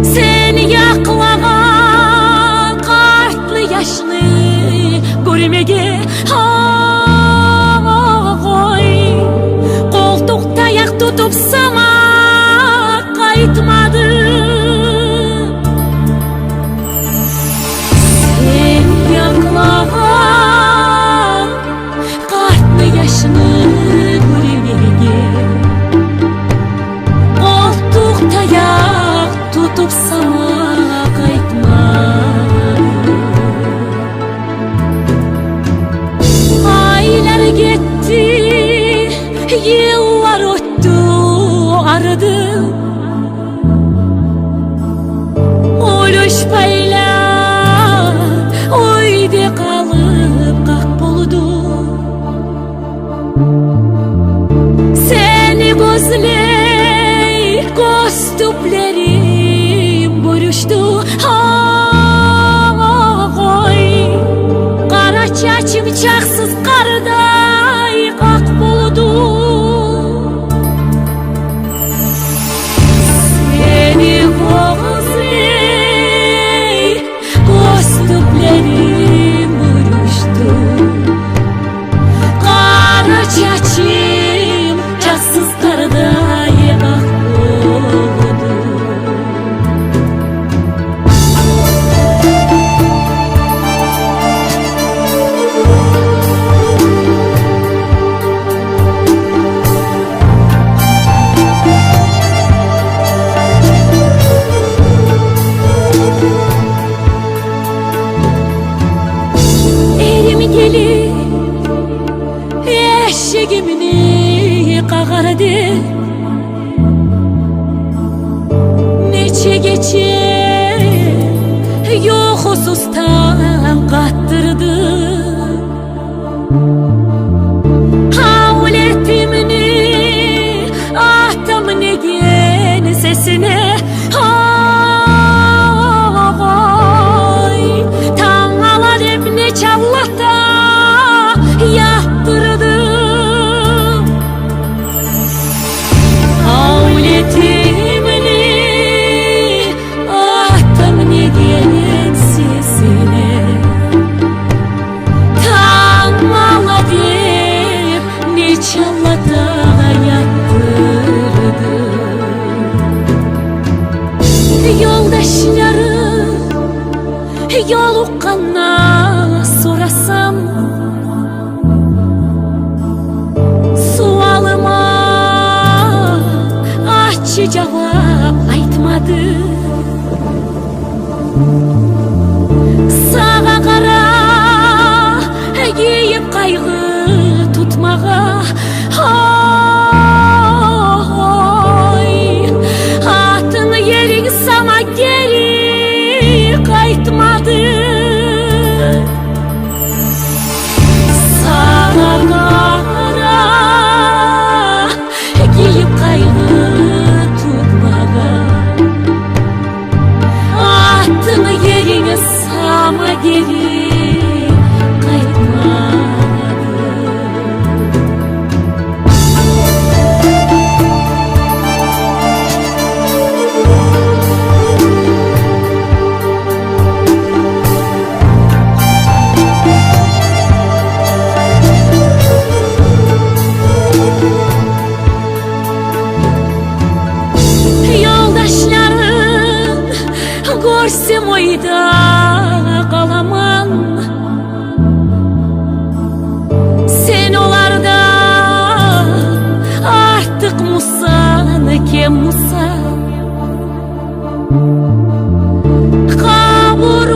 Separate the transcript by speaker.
Speaker 1: Sen yaklagan kartlı yaşlı görmege koy. Koltukta yak tutup sama kayıtmadı. Sen yaklagan kartlı yaşlı görmege koltukta yak tutup sama kayıtmadı. Aylar gitti, yıllar öttü aradı. Oluşpayla oyde kalıp kak buldu. Seni gözley göztüplerim bölüştü. Oy, kara çaçım çaksız karday kak buldu. Seni gözley göztüplerim bölüştü. Kara çaçım çaksız karday kak buldu. Erim gelip eşeğimini kagardı. Neçe geçe yok husustan kattırdı. Havletimini ahtam negen sesine. Oy, tangalarım ne çavlata yaptırdım. Havletimini ahtam negen sesine. Tangalarım ne çavlata yaptırdım. Yoldaşlarım yoluqqanna sorasam, sualıma açı cevap aytmadı. Sağa kara giyip kaygı tutmağa. Oy, atını yerin sama geri kayıtmadı. Sağa kara giyip kaygı tutmağa. Atını yerine sama geri kayıtmadı. Yoldaşlarım görsem oyda kalamam. Sen olarda artık musan kim musa. Kabur